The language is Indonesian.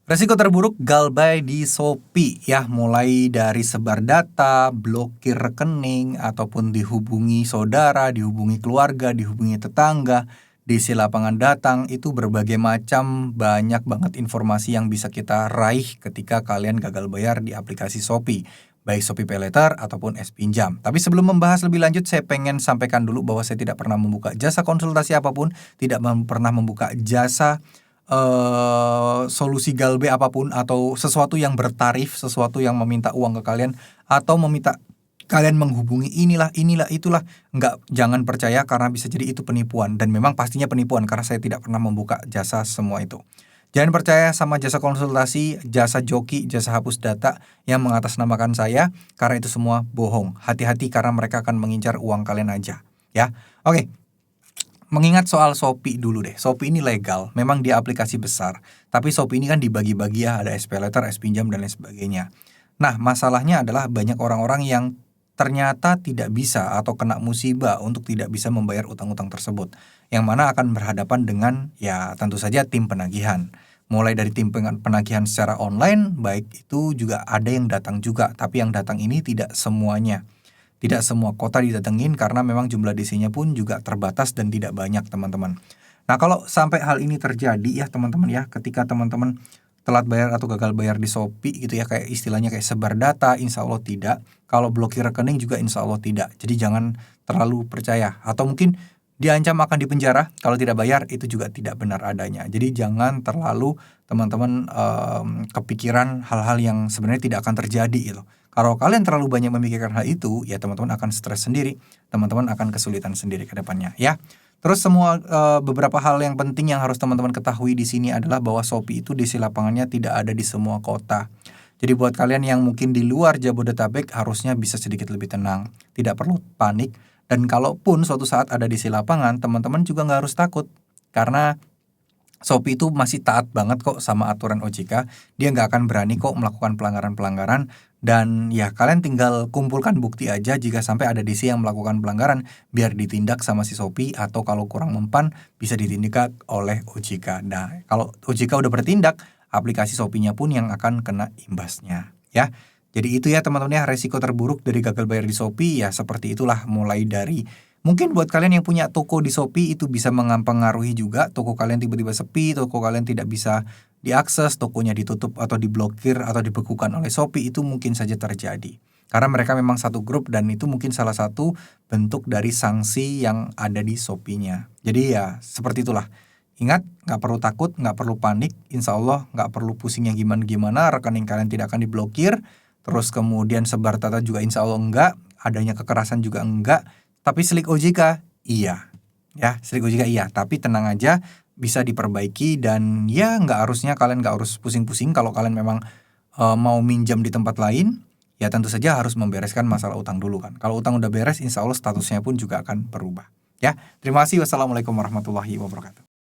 Resiko terburuk galbay di Shopee ya, mulai dari sebar data, blokir rekening, ataupun dihubungi saudara, dihubungi keluarga, dihubungi tetangga, diisi lapangan datang, itu berbagai macam banyak banget informasi yang bisa kita raih ketika kalian gagal bayar di aplikasi Shopee, baik Shopee Paylater ataupun S-Pinjam. Tapi sebelum membahas lebih lanjut, saya pengen sampaikan dulu bahwa saya tidak pernah membuka jasa konsultasi apapun, tidak pernah membuka jasa solusi galbay apapun atau sesuatu yang bertarif, sesuatu yang meminta uang ke kalian atau meminta kalian menghubungi inilah itulah. Enggak, jangan percaya karena bisa jadi itu penipuan, dan memang pastinya penipuan karena saya tidak pernah membuka jasa semua itu. Jangan percaya sama jasa konsultasi, jasa joki, jasa hapus data yang mengatasnamakan saya, karena itu semua bohong. Hati-hati karena mereka akan mengincar uang kalian aja, ya. Oke. Mengingat soal Shopee dulu deh. Shopee ini legal, memang dia aplikasi besar. Tapi Shopee ini kan dibagi-bagi ya, ada SPayLater, S-Pinjam, dan lain sebagainya. Nah, masalahnya adalah banyak orang-orang yang ternyata tidak bisa atau kena musibah untuk tidak bisa membayar utang-utang tersebut. Yang mana akan berhadapan dengan ya tentu saja tim penagihan. Mulai dari tim penagihan secara online, baik itu juga ada yang datang juga. Tapi yang datang ini tidak semuanya. Tidak semua kota didatengin karena memang jumlah DC-nya pun juga terbatas dan tidak banyak, teman-teman. Nah, kalau sampai hal ini terjadi ya teman-teman ya, ketika teman-teman telat bayar atau gagal bayar di Shopee gitu ya, kayak istilahnya kayak sebar data, insya Allah tidak. Kalau blokir rekening juga insya Allah tidak. Jadi jangan terlalu percaya. Atau mungkin diancam akan dipenjara kalau tidak bayar, itu juga tidak benar adanya. Jadi jangan terlalu teman-teman kepikiran hal-hal yang sebenarnya tidak akan terjadi gitu. Kalau kalian terlalu banyak memikirkan hal itu, ya teman-teman akan stres sendiri, teman-teman akan kesulitan sendiri ke depannya ya. Terus beberapa hal yang penting yang harus teman-teman ketahui di sini adalah bahwa Shopee itu diisi lapangannya tidak ada di semua kota. Jadi buat kalian yang mungkin di luar Jabodetabek harusnya bisa sedikit lebih tenang, tidak perlu panik. Dan kalaupun suatu saat ada diisi lapangan, teman-teman juga nggak harus takut karena Shopee itu masih taat banget kok sama aturan OJK. Dia nggak akan berani kok melakukan pelanggaran-pelanggaran. Dan ya kalian tinggal kumpulkan bukti aja jika sampai ada DC yang melakukan pelanggaran, biar ditindak sama si Shopee, atau kalau kurang mempan bisa ditindak oleh OJK. Nah, kalau OJK udah bertindak, aplikasi Shopee-nya pun yang akan kena imbasnya ya. Jadi itu ya teman-teman ya, resiko terburuk dari gagal bayar di Shopee ya seperti itulah. Mulai dari mungkin buat kalian yang punya toko di Shopee itu bisa mempengaruhi juga, toko kalian tiba-tiba sepi, toko kalian tidak bisa diakses, tokonya ditutup atau diblokir atau dibekukan oleh Shopee, itu mungkin saja terjadi. Karena mereka memang satu grup dan itu mungkin salah satu bentuk dari sanksi yang ada di Shopee-nya. Jadi ya seperti itulah. Ingat, nggak perlu takut, nggak perlu panik, insya Allah nggak perlu pusing yang gimana-gimana, rekening kalian tidak akan diblokir, terus kemudian sebar data juga insya Allah enggak, adanya kekerasan juga enggak. Tapi selik OJK, iya. Ya, selik OJK iya. Tapi tenang aja, bisa diperbaiki dan ya kalian nggak harus pusing-pusing kalau kalian memang mau minjam di tempat lain. Ya tentu saja harus membereskan masalah utang dulu kan. Kalau utang udah beres, insya Allah statusnya pun juga akan berubah. Ya, terima kasih. Wassalamualaikum warahmatullahi wabarakatuh.